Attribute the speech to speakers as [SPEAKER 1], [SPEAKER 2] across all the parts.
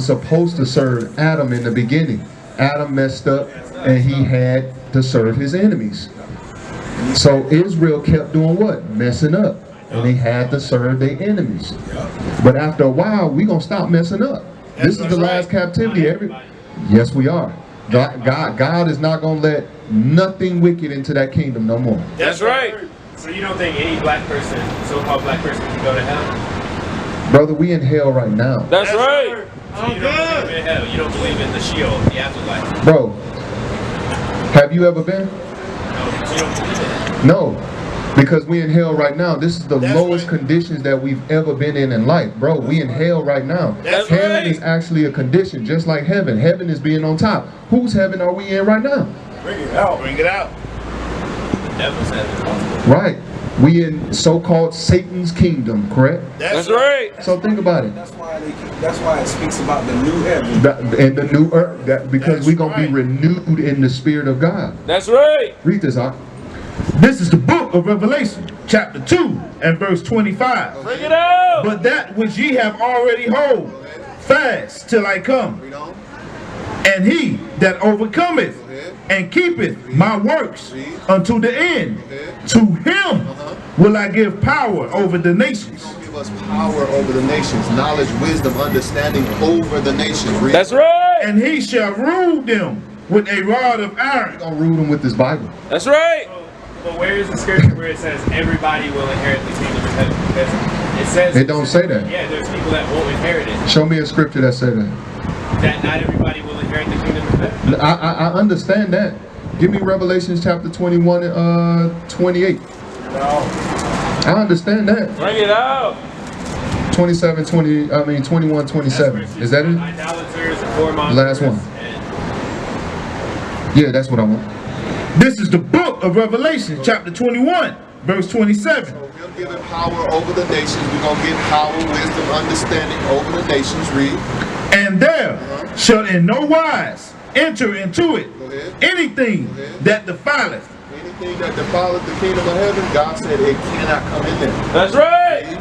[SPEAKER 1] was supposed to serve Adam in the beginning. Adam messed up and he had to serve his enemies. So Israel kept doing what? Messing up. And they had to serve their enemies. But after a while, we're going to stop messing up. This is the last captivity. Yes, we are. God is not going to let nothing wicked into that kingdom no more.
[SPEAKER 2] That's right. So you don't think any black person, so-called black person, can go to hell?
[SPEAKER 1] Brother, we in hell right now.
[SPEAKER 2] That's right. So you don't believe in hell. You don't believe in the Sheol, the afterlife.
[SPEAKER 1] Bro, have you ever been?
[SPEAKER 2] No, you don't believe in it.
[SPEAKER 1] No. Because we in hell right now. This is the lowest conditions that we've ever been in life. Bro, we in hell right now. Hell is actually a condition, just like heaven. Heaven is being on top. Whose heaven are we in right now?
[SPEAKER 3] Bring it out. Bring it out.
[SPEAKER 2] The devil's heaven.
[SPEAKER 1] Right. We in so-called Satan's kingdom, correct?
[SPEAKER 2] That's right.
[SPEAKER 1] So think about it.
[SPEAKER 4] That's why it speaks about the new heaven.
[SPEAKER 1] And the new earth. Because we're going to be renewed in the Spirit of God.
[SPEAKER 2] That's right.
[SPEAKER 1] Read this out.
[SPEAKER 3] This is the book of Revelation, chapter 2 and verse 25.
[SPEAKER 2] Bring it out.
[SPEAKER 3] But that which ye have already hold fast till I come. And he that overcometh and keepeth my works unto the end, to him will I give power over the nations.
[SPEAKER 5] Give us power over the nations, knowledge, wisdom, understanding over the nations.
[SPEAKER 2] That's right.
[SPEAKER 3] And he shall rule them with a rod of iron.
[SPEAKER 1] We're going to rule them with this Bible.
[SPEAKER 2] That's right. But where is the scripture where it says everybody will inherit the kingdom of heaven? Because it says
[SPEAKER 1] it don't say that.
[SPEAKER 2] Yeah, there's people that won't inherit it.
[SPEAKER 1] Show me a scripture that says that.
[SPEAKER 2] That not everybody will inherit the kingdom of heaven.
[SPEAKER 1] I understand that. Give me Revelation chapter 21 and 28. I understand that.
[SPEAKER 2] Bring it out.
[SPEAKER 1] 21, 27. Is that it?
[SPEAKER 2] Idolaters and whoremongers.
[SPEAKER 1] Last one. Yeah, that's what I want.
[SPEAKER 3] This is the book of Revelation, chapter 21, verse 27.
[SPEAKER 5] So we're giving power over the nations. We're going to get power, wisdom, understanding over the nations. Read.
[SPEAKER 3] And there shall in no wise enter into it anything that defileth.
[SPEAKER 5] Anything that defileth the kingdom of heaven, God said it cannot come in there.
[SPEAKER 2] That's right.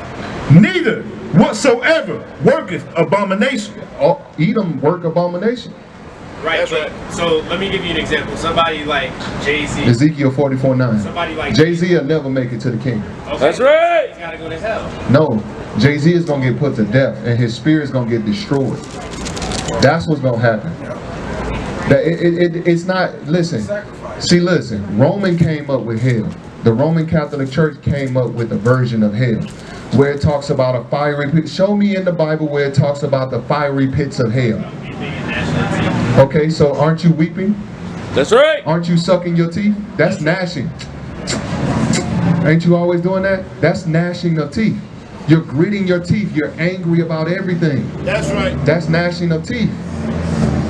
[SPEAKER 3] Neither whatsoever worketh abomination.
[SPEAKER 1] Oh, Edom work abomination.
[SPEAKER 2] Right.
[SPEAKER 5] That's
[SPEAKER 2] right. So let me give you an example. Somebody like Jay-Z.
[SPEAKER 1] Ezekiel 44:9.
[SPEAKER 2] Somebody like
[SPEAKER 1] Jay-Z will never make it to the kingdom.
[SPEAKER 2] Okay. That's right. He's got to go to hell.
[SPEAKER 1] No, Jay-Z is going to get put to death and his spirit is going to get destroyed. That's what's going to happen. It's not, listen, see, listen, Roman came up with hell. The Roman Catholic Church came up with a version of hell where it talks about a fiery pit. Show me in the Bible where it talks about the fiery pits of hell. Okay, so aren't you weeping?
[SPEAKER 2] That's right.
[SPEAKER 1] Aren't you sucking your teeth? That's gnashing. Ain't you always doing that? That's gnashing of teeth. You're gritting your teeth. You're angry about everything.
[SPEAKER 3] That's right.
[SPEAKER 1] That's gnashing of teeth.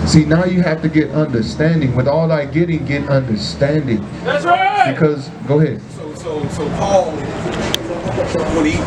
[SPEAKER 1] See, now you have to get understanding. With all thy getting, get understanding.
[SPEAKER 2] That's right.
[SPEAKER 1] Because, go ahead.
[SPEAKER 4] So Paul,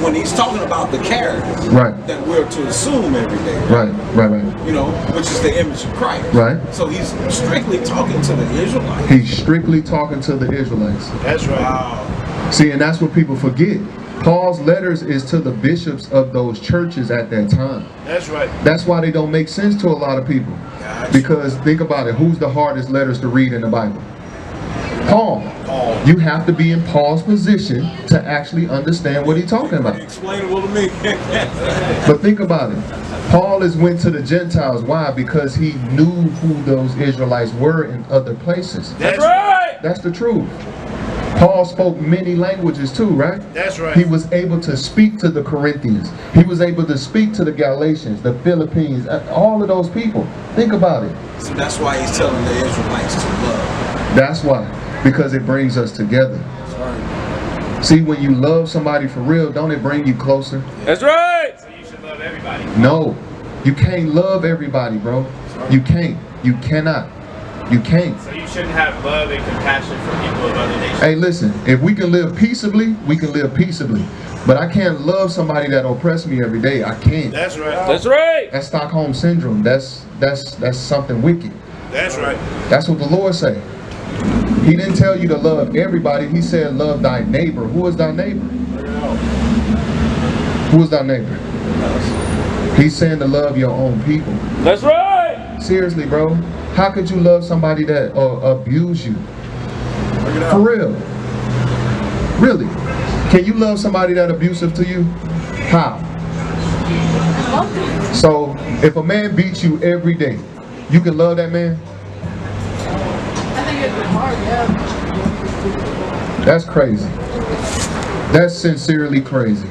[SPEAKER 4] when he's talking about the character that we're to assume every day,
[SPEAKER 1] right,
[SPEAKER 4] you know, which is the image of Christ,
[SPEAKER 1] right.
[SPEAKER 4] So he's strictly talking to the Israelites.
[SPEAKER 1] He's strictly talking to the Israelites.
[SPEAKER 3] That's right.
[SPEAKER 4] Wow.
[SPEAKER 1] See, and that's what people forget. Paul's letters is to the bishops of those churches at that time.
[SPEAKER 3] That's right.
[SPEAKER 1] That's why they don't make sense to a lot of people.
[SPEAKER 4] Gotcha.
[SPEAKER 1] Because think about it, who's the hardest letters to read in the Bible? Paul. You have to be in Paul's position to actually understand what he's talking about.
[SPEAKER 4] Explain it to me.
[SPEAKER 1] But think about it. Paul went to the Gentiles. Why? Because he knew who those Israelites were in other places.
[SPEAKER 2] That's right.
[SPEAKER 1] That's the truth. Paul spoke many languages too, right?
[SPEAKER 3] That's right.
[SPEAKER 1] He was able to speak to the Corinthians. He was able to speak to the Galatians, the Philippines, all of those people. Think about it.
[SPEAKER 4] So that's why he's telling the Israelites to love.
[SPEAKER 1] That's why. Because it brings us together. See, when you love somebody for real, don't it bring you closer?
[SPEAKER 2] That's right. So you should love everybody.
[SPEAKER 1] No. You can't love everybody, bro. You can't. You cannot. You can't.
[SPEAKER 2] So you shouldn't have love and compassion for people of other nations.
[SPEAKER 1] Hey, listen. If we can live peaceably, we can live peaceably. But I can't love somebody that oppress me every day. I can't.
[SPEAKER 3] That's right.
[SPEAKER 2] That's right.
[SPEAKER 1] That's Stockholm Syndrome. That's something wicked.
[SPEAKER 3] That's right.
[SPEAKER 1] That's what the Lord said. He didn't tell you to love everybody. He said love thy neighbor. Who is thy neighbor? Who is thy neighbor? He's saying to love your own people.
[SPEAKER 6] That's right.
[SPEAKER 1] Seriously, bro. How could you love somebody that abuse you? For real. Really. Can you love somebody that abusive to you? How? So, if a man beats you every day, you can love that man?
[SPEAKER 7] I think it'd be hard, yeah.
[SPEAKER 1] That's crazy. That's sincerely crazy.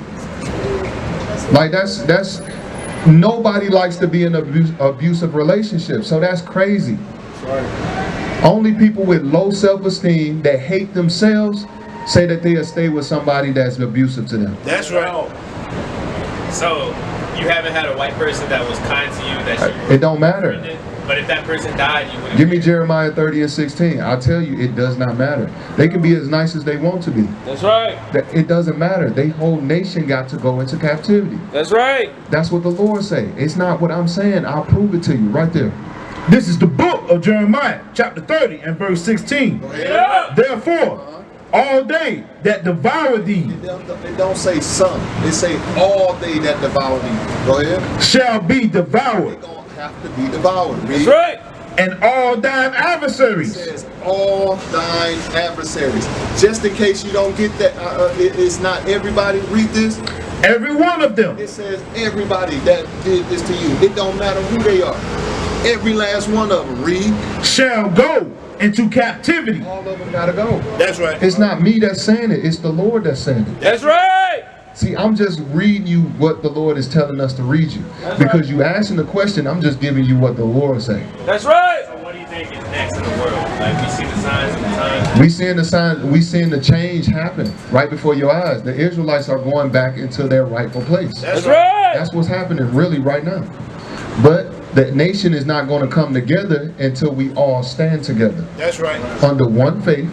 [SPEAKER 1] Like that's nobody likes to be in an abusive relationship, so that's crazy. Only people with low self-esteem that hate themselves say that they'll stay with somebody that's abusive to them.
[SPEAKER 3] That's right.
[SPEAKER 2] So you haven't had a white person that was kind to you that you
[SPEAKER 1] It don't matter.
[SPEAKER 2] befriended, but if that person died, you wouldn't.
[SPEAKER 1] Give me Jeremiah 30:16. I'll tell you, it does not matter. They can be as nice as they want to be.
[SPEAKER 6] That's right.
[SPEAKER 1] It doesn't matter. The whole nation got to go into captivity.
[SPEAKER 6] That's right.
[SPEAKER 1] That's what the Lord say. It's not what I'm saying. I'll prove it to you right there.
[SPEAKER 3] This is the book of Jeremiah, chapter 30 and verse 16.
[SPEAKER 6] Yeah.
[SPEAKER 3] Therefore, all they that devour thee
[SPEAKER 5] It don't say some. It say all they that devour thee. Go ahead.
[SPEAKER 3] shall be
[SPEAKER 5] They
[SPEAKER 3] devoured,
[SPEAKER 5] gonna have to be devoured.
[SPEAKER 6] That's right.
[SPEAKER 3] and all thine
[SPEAKER 5] It
[SPEAKER 3] adversaries.
[SPEAKER 5] says all thine adversaries. Just in case you don't get that, it's not everybody. Read this.
[SPEAKER 3] Every one of them
[SPEAKER 5] It says everybody that did this to you. It don't matter who they are. Every last one of them. Read.
[SPEAKER 3] shall go into captivity.
[SPEAKER 5] All of them gotta go.
[SPEAKER 3] That's right.
[SPEAKER 1] It's not me that's saying it. It's the Lord that's saying it.
[SPEAKER 6] That's right.
[SPEAKER 1] See, I'm just reading you what the Lord is telling us to read you. Because you asking the question, I'm just giving you what the Lord say.
[SPEAKER 6] That's right.
[SPEAKER 2] So what do you think is next in the world? Like we see the signs of the times.
[SPEAKER 1] We seeing the sign, we seeing the change happen right before your eyes. The Israelites are going back into their rightful place.
[SPEAKER 6] That's right.
[SPEAKER 1] That's what's happening really right now. But the nation is not going to come together until we all stand together
[SPEAKER 3] That's right.
[SPEAKER 1] under one faith,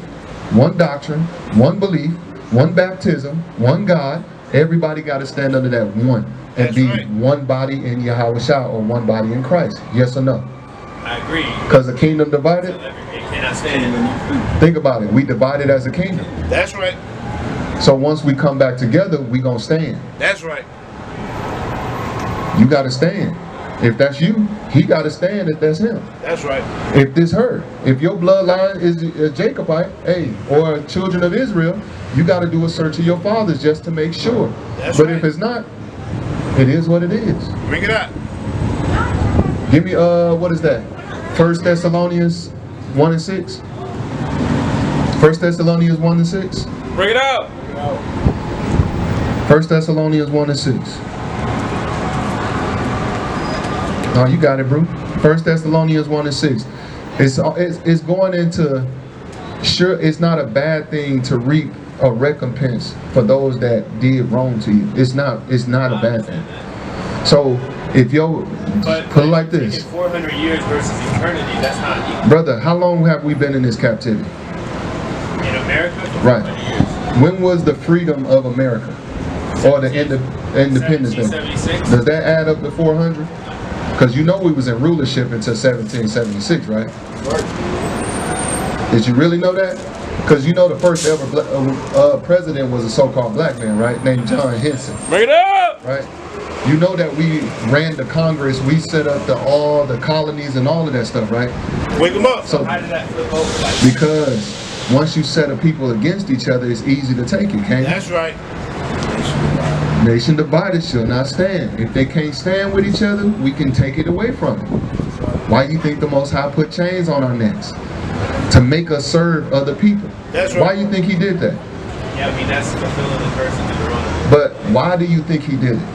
[SPEAKER 1] one doctrine, one belief, one baptism, one God. Everybody got to stand under that one and
[SPEAKER 3] That's
[SPEAKER 1] be
[SPEAKER 3] right.
[SPEAKER 1] one body in Yahawashi or one body in Christ. Yes or no?
[SPEAKER 2] I agree.
[SPEAKER 1] Because the kingdom divided.
[SPEAKER 2] It cannot stand.
[SPEAKER 1] Think about it. We divided as a kingdom.
[SPEAKER 3] That's right.
[SPEAKER 1] So once we come back together, we gonna stand.
[SPEAKER 3] That's right.
[SPEAKER 1] You gotta stand. If that's you, he gotta stand if that's him.
[SPEAKER 3] That's right.
[SPEAKER 1] If this her, if your bloodline is a Jacobite, hey, or children of Israel, you gotta do a search of your fathers just to make sure.
[SPEAKER 3] That's
[SPEAKER 1] But
[SPEAKER 3] right.
[SPEAKER 1] if it's not, it is what it is.
[SPEAKER 3] Bring it out.
[SPEAKER 1] Give me what is that? 1 Thessalonians 1 and 6. 1 Thessalonians 1 and 6.
[SPEAKER 6] Bring it out.
[SPEAKER 1] 1 Thessalonians 1 and 6. No, you got it, bro. 1 Thessalonians 1 and 6. It's going into, sure, it's not a bad thing to reap a recompense for those that did wrong to you. It's not a bad thing. So if you're, put it like this.
[SPEAKER 2] 400 years versus eternity, that's not equal.
[SPEAKER 1] Brother, how long have we been in this captivity?
[SPEAKER 2] In America, for
[SPEAKER 1] Right.
[SPEAKER 2] 400 years.
[SPEAKER 1] When was the freedom of America? Or the Independence Day?
[SPEAKER 2] 1776.
[SPEAKER 1] Does that add up to 400? Because you know we was in rulership until 1776, right? Did you really know that? Because you know the first ever president was a so-called black man, right? Named John Henson,
[SPEAKER 6] Bring it out.
[SPEAKER 1] right? You know that we ran the Congress, we set up all the colonies and all of that stuff, right?
[SPEAKER 3] Wake them up.
[SPEAKER 1] So
[SPEAKER 2] How did that flip over? Like,
[SPEAKER 1] because once you set a people against each other, it's easy to take it, can't
[SPEAKER 3] That's right.
[SPEAKER 1] you? Nation divided shall not stand. If they can't stand with each other, we can take it away from them. Why you think the Most High put chains on our necks? To make us serve other people.
[SPEAKER 3] That's
[SPEAKER 1] Why
[SPEAKER 3] right.
[SPEAKER 1] you think he did that?
[SPEAKER 2] yeah, I mean, that's fulfilling the curse of Deuteronomy.
[SPEAKER 1] But why do you think he did it?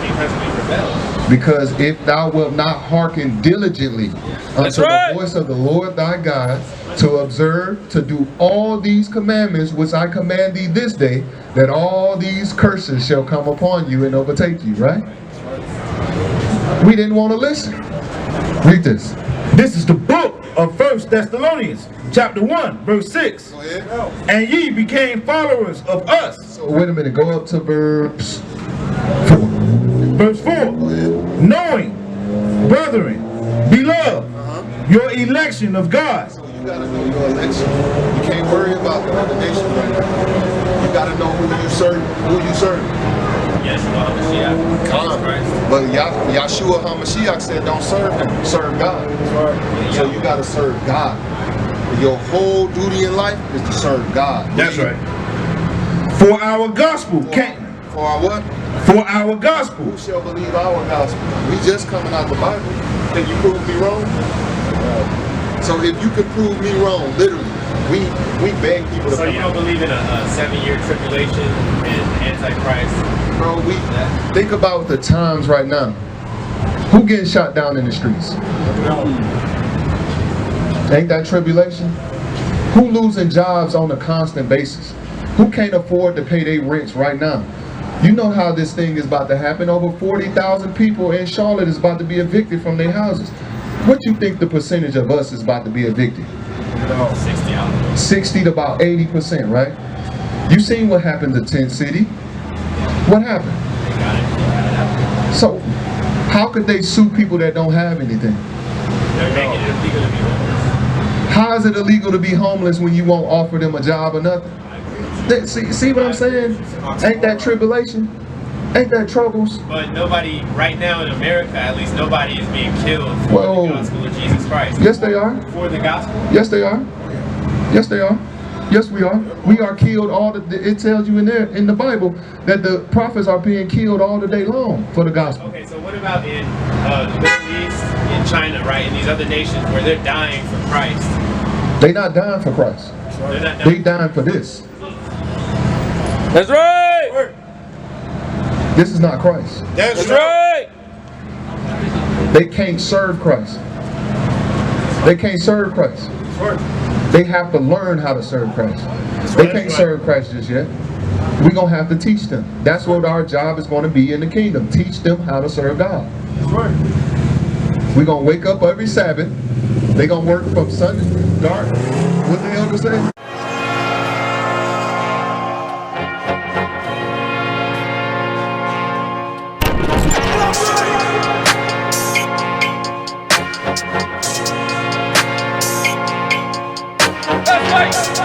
[SPEAKER 2] Because we rebelled.
[SPEAKER 1] Because if thou wilt not hearken diligently unto
[SPEAKER 6] right.
[SPEAKER 1] the voice of the Lord thy God, to observe, to do all these commandments which I command thee this day, that all these curses shall come upon you and overtake you, right? We didn't want to listen. Read this.
[SPEAKER 3] This is the book of 1 Thessalonians, chapter 1, verse 6.
[SPEAKER 5] Go ahead.
[SPEAKER 3] And ye became followers of us.
[SPEAKER 1] So wait a minute, go up to verse 4.
[SPEAKER 3] Verse 4. Knowing, brethren, beloved, your election of God.
[SPEAKER 5] So you gotta know your election. You can't worry about the other nation right now. You gotta know who you serve.
[SPEAKER 2] Yeshua HaMashiach.
[SPEAKER 5] Con.
[SPEAKER 2] Christ.
[SPEAKER 5] But Yahshua HaMashiach said don't serve him, serve God. So you gotta serve God. Your whole duty in life is to serve God.
[SPEAKER 3] That's right. For our gospel can't.
[SPEAKER 5] For our what?
[SPEAKER 3] For our gospel.
[SPEAKER 5] Who shall believe our gospel? We just coming out the Bible. Can you prove me wrong? So if you can prove me wrong, literally, we beg people to
[SPEAKER 2] So
[SPEAKER 5] come
[SPEAKER 2] you don't
[SPEAKER 5] out.
[SPEAKER 2] believe in a 7-year tribulation and Antichrist?
[SPEAKER 5] Bro, we think about the times right now. Who getting shot down in the streets? Ain't that tribulation? Who losing jobs on a constant basis? Who can't afford to pay their rents right now? You know how this thing is about to happen. Over 40,000 people in Charlotte is about to be evicted from their houses. What you think the percentage of us is about to be evicted?
[SPEAKER 2] 60 out.
[SPEAKER 5] 60 to about 80%, right? You seen what happened to Tent City? What happened?
[SPEAKER 2] They got it.
[SPEAKER 5] So, how could they sue people that don't have anything?
[SPEAKER 2] They're making it illegal to be homeless.
[SPEAKER 5] How is it illegal to be homeless when you won't offer them a job or nothing? See what I'm saying? Ain't that tribulation? Ain't that troubles?
[SPEAKER 2] But nobody, right now in America at least, nobody is being killed for
[SPEAKER 5] Whoa.
[SPEAKER 2] the gospel of Jesus Christ.
[SPEAKER 5] Yes, they are.
[SPEAKER 2] For the gospel?
[SPEAKER 5] Yes, they are. Yes, they are. Yes, we are. We are killed all the. It tells you in there in the Bible that the prophets are being killed all the day long for the gospel.
[SPEAKER 2] Okay, so what about in the Middle East, in China, right, in these other nations where they're dying for Christ?
[SPEAKER 5] They not dying for Christ.
[SPEAKER 2] They're not
[SPEAKER 5] They
[SPEAKER 2] dying.
[SPEAKER 5] dying for this.
[SPEAKER 6] That's right.
[SPEAKER 5] This is not Christ.
[SPEAKER 6] That's right.
[SPEAKER 5] They can't serve Christ. They can't serve Christ. They have to learn how to serve Christ. They can't serve Christ just yet. We're going to have to teach them. That's what our job is going to be in the kingdom. Teach them how to serve God. We're going to wake up every Sabbath. They're going to work from sun to dark. What the elders say?
[SPEAKER 6] That's right.